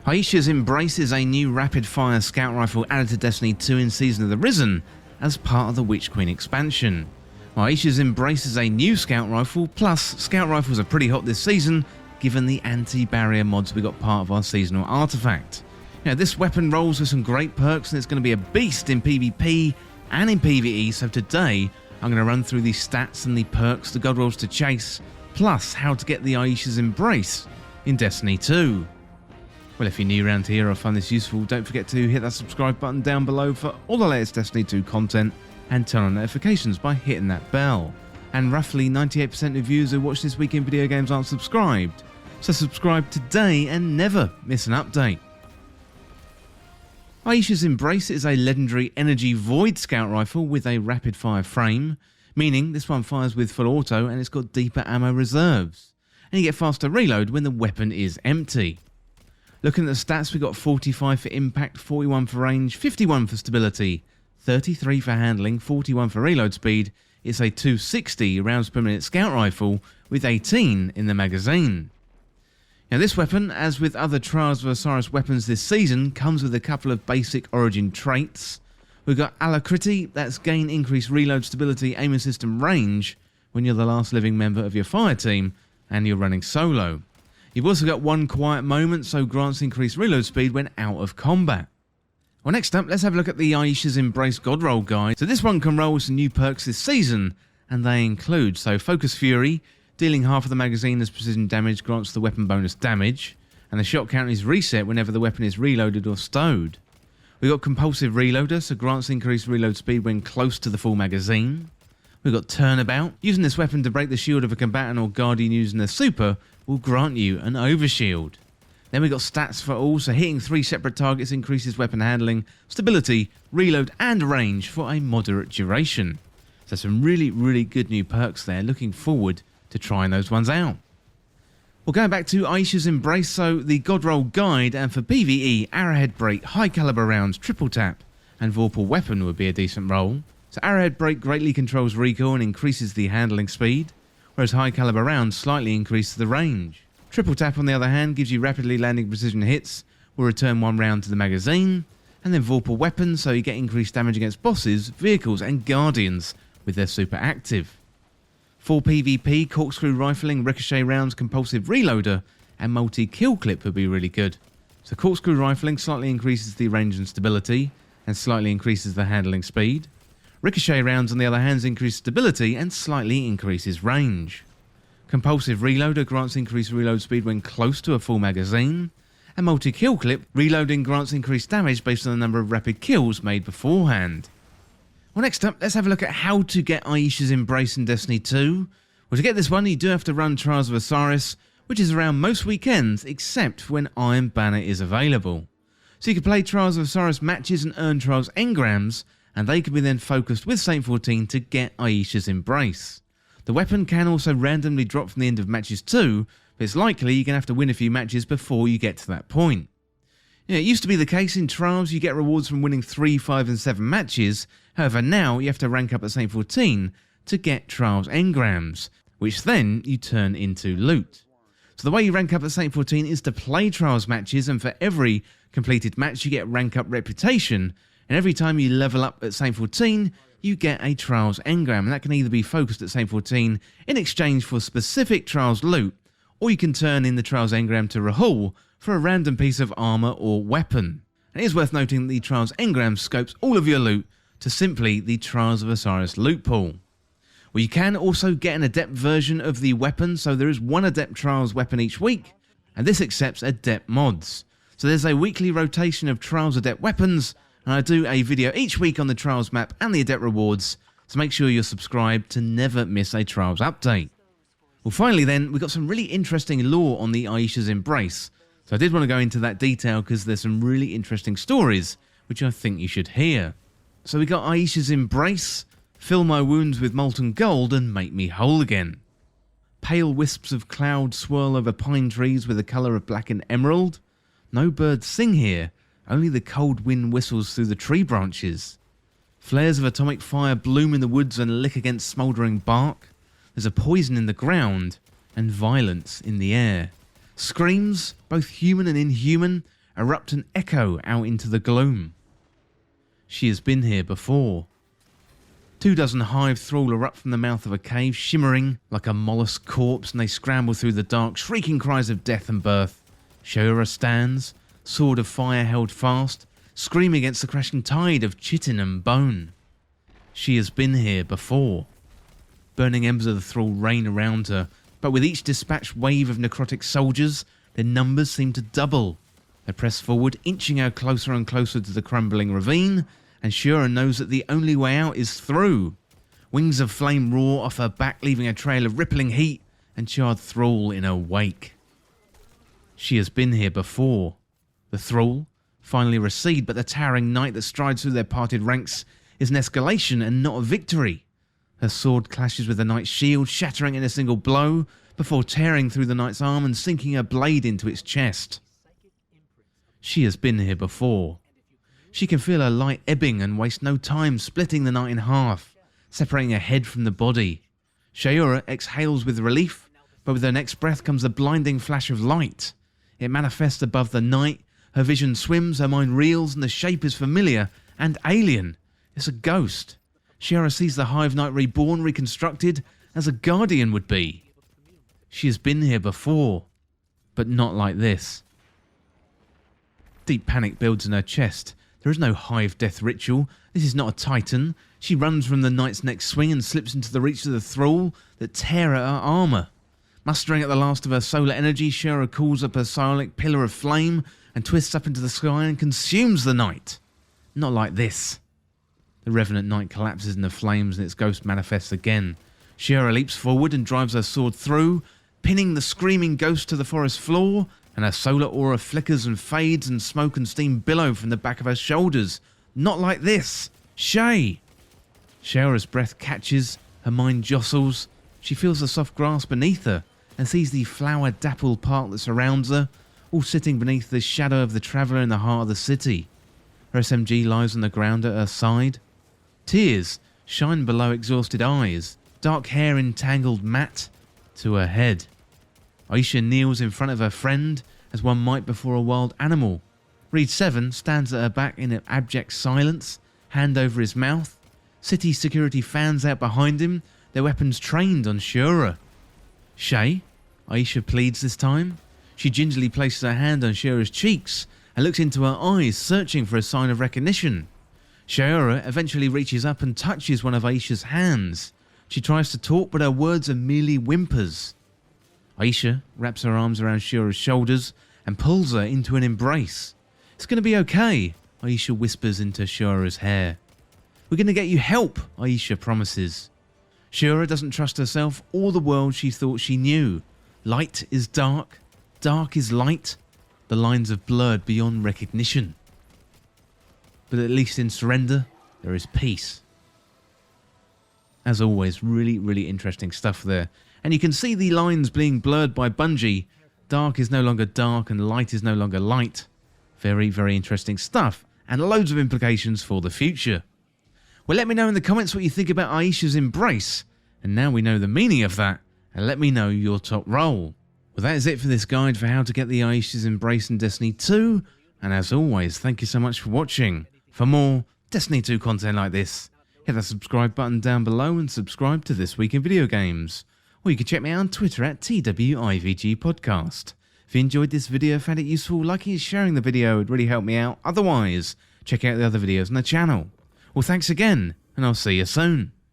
Aisha's Embrace is a new rapid-fire scout rifle added to Destiny 2 in Season of the Risen as part of the Witch Queen expansion. Aisha's Embrace is a new scout rifle, plus scout rifles are pretty hot this season given the anti-barrier mods we got part of our seasonal artifact. Now, this weapon rolls with some great perks and it's going to be a beast in PvP and in PVE, so today I'm going to run through the stats and the perks, the god rolls to chase, plus how to get the Aisha's Embrace in Destiny 2. Well, if you're new around here or find this useful, don't forget to hit that subscribe button down below for all the latest Destiny 2 content and turn on notifications by hitting that bell. And roughly 98% of viewers who watch this week in video games aren't subscribed, so subscribe today and never miss an update. Aisha's Embrace is a legendary energy void scout rifle with a rapid fire frame, meaning this one fires with full auto and it's got deeper ammo reserves, and you get faster reload when the weapon is empty. Looking at the stats, we got 45 for impact, 41 for range, 51 for stability, 33 for handling, 41 for reload speed. It's a 260 rounds per minute scout rifle with 18 in the magazine. Now, this weapon, as with other Trials of Osiris weapons this season, comes with a couple of basic origin traits. We've got Alacrity, that's gain increased reload stability, aim assist and range when you're the last living member of your fire team and you're running solo. You've also got one quiet moment, so grants increased reload speed when out of combat. Well, next up, let's have a look at the Aisha's Embrace God Roll guide. So this one can roll with some new perks this season, and they include, Focus Fury, dealing half of the magazine as precision damage grants the weapon bonus damage, and the shot count is reset whenever the weapon is reloaded or stowed. We've got Compulsive Reloader, so grants increased reload speed when close to the full magazine. We've got Turnabout, using this weapon to break the shield of a combatant or guardian using their super will grant you an overshield. Then we've got Stats for all, so hitting 3 separate targets increases weapon handling, stability, reload and range for a moderate duration. So some really good new perks there, looking forward to trying those ones out. Well, going back to Aisha's Embrace, so the God Roll guide, and for PvE, Arrowhead Break, High Caliber Rounds, Triple Tap and Vorpal Weapon would be a decent roll. So Arrowhead Break greatly controls recoil and increases the handling speed, whereas High Caliber Rounds slightly increases the range. Triple Tap, on the other hand, gives you rapidly landing precision hits, will return 1 round to the magazine, and then Vorpal Weapon, so you get increased damage against bosses, vehicles and guardians with their super active. For PvP, Corkscrew Rifling, Ricochet Rounds, Compulsive Reloader and Multi-Kill Clip would be really good. So Corkscrew Rifling slightly increases the range and stability, and slightly increases the handling speed. Ricochet Rounds, on the other hand, increase stability and slightly increases range. Compulsive Reloader grants increased reload speed when close to a full magazine, and Multi-Kill Clip, reloading grants increased damage based on the number of rapid kills made beforehand. Well, next up, let's have a look at how to get Aisha's Embrace in Destiny 2. Well, to get this one, you do have to run Trials of Osiris, which is around most weekends, except when Iron Banner is available. So you can play Trials of Osiris matches and earn Trials engrams, and they can be then focused with Saint 14 to get Aisha's Embrace. The weapon can also randomly drop from the end of matches too, but it's likely you're going to have to win a few matches before you get to that point. It used to be the case in Trials you get rewards from winning 3, 5 and 7 matches, however now you have to rank up at Saint 14 to get Trials engrams, which then you turn into loot. So the way you rank up at Saint 14 is to play Trials matches, and for every completed match you get rank up reputation, and every time you level up at Saint 14 you get a Trials engram, and that can either be focused at Saint 14 in exchange for specific Trials loot, or you can turn in the Trials engram to Rahul for a random piece of armor or weapon. And it is worth noting that the Trials engram scopes all of your loot to simply the Trials of Osiris loot pool. Well, you can also get an Adept version of the weapon, so there is one Adept Trials weapon each week, and this accepts Adept mods. So there's a weekly rotation of Trials Adept weapons, and I do a video each week on the Trials map and the Adept rewards, so make sure you're subscribed to never miss a Trials update. Well, finally then, we've got some really interesting lore on the Aisha's Embrace, so I did want to go into that detail because there's some really interesting stories which I think you should hear. So we got Aisha's Embrace, fill my wounds with molten gold and make me whole again. Pale wisps of cloud swirl over pine trees with the colour of black and emerald. No birds sing here, only the cold wind whistles through the tree branches. Flares of atomic fire bloom in the woods and lick against smouldering bark. There's a poison in the ground and violence in the air. Screams, both human and inhuman, erupt and echo out into the gloom. She has been here before. 24 hive thrall erupt from the mouth of a cave, shimmering like a mollusk corpse, and they scramble through the dark, shrieking cries of death and birth. Shayura stands, sword of fire held fast, screaming against the crashing tide of chitin and bone. She has been here before. Burning embers of the thrall rain around her, but with each dispatched wave of necrotic soldiers, their numbers seem to double. They press forward, inching her closer and closer to the crumbling ravine, and Shayura knows that the only way out is through. Wings of flame roar off her back, leaving a trail of rippling heat and charred thrall in her wake. She has been here before. The thrall finally recede, but the towering knight that strides through their parted ranks is an escalation and not a victory. Her sword clashes with the knight's shield, shattering in a single blow, before tearing through the knight's arm and sinking her blade into its chest. She has been here before. She can feel her light ebbing and waste no time splitting the knight in half, separating her head from the body. Shayura exhales with relief, but with her next breath comes a blinding flash of light. It manifests above the knight, her vision swims, her mind reels, and the shape is familiar and alien. It's a ghost. Shayura sees the Hive Knight reborn, reconstructed, as a guardian would be. She has been here before, but not like this. Deep panic builds in her chest. There is no hive death ritual. This is not a titan. She runs from the knight's next swing and slips into the reach of the thrall that tear at her armour. Mustering at the last of her solar energy, Shayura calls up her psionic pillar of flame and twists up into the sky and consumes the knight. Not like this. The Revenant Knight collapses in the flames and its ghost manifests again. Shayura leaps forward and drives her sword through, pinning the screaming ghost to the forest floor, and her solar aura flickers and fades and smoke and steam billow from the back of her shoulders. Not like this. Shay! Shayura's breath catches, her mind jostles. She feels the soft grass beneath her and sees the flower-dappled park that surrounds her, all sitting beneath the shadow of the traveller in the heart of the city. Her SMG lies on the ground at her side. Tears shine below exhausted eyes, dark hair entangled mat to her head. Aisha kneels in front of her friend as one might before a wild animal. Reed 7 stands at her back in abject silence, hand over his mouth. City security fans out behind him, their weapons trained on Shayura. Shay? Aisha pleads this time. She gingerly places her hand on Shayura's cheeks and looks into her eyes, searching for a sign of recognition. Shayura eventually reaches up and touches one of Aisha's hands. She tries to talk, but her words are merely whimpers. Aisha wraps her arms around Shayura's shoulders and pulls her into an embrace. It's going to be okay, Aisha whispers into Shayura's hair. We're going to get you help, Aisha promises. Shayura doesn't trust herself or the world she thought she knew. Light is dark, dark is light. The lines have blurred beyond recognition. But at least in surrender, there is peace. As always, really interesting stuff there. And you can see the lines being blurred by Bungie. Dark is no longer dark and light is no longer light. Very interesting stuff, and loads of implications for the future. Well, let me know in the comments what you think about Aisha's Embrace. And now we know the meaning of that, and let me know your top role. Well, that is it for this guide for how to get the Aisha's Embrace in Destiny 2. And as always, thank you so much for watching. For more Destiny 2 content like this, hit that subscribe button down below and subscribe to This Week in Video Games. Or you can check me out on Twitter at TWIVG Podcast. If you enjoyed this video, found it useful, liking and sharing the video would really help me out. Otherwise, check out the other videos on the channel. Well, thanks again, and I'll see you soon.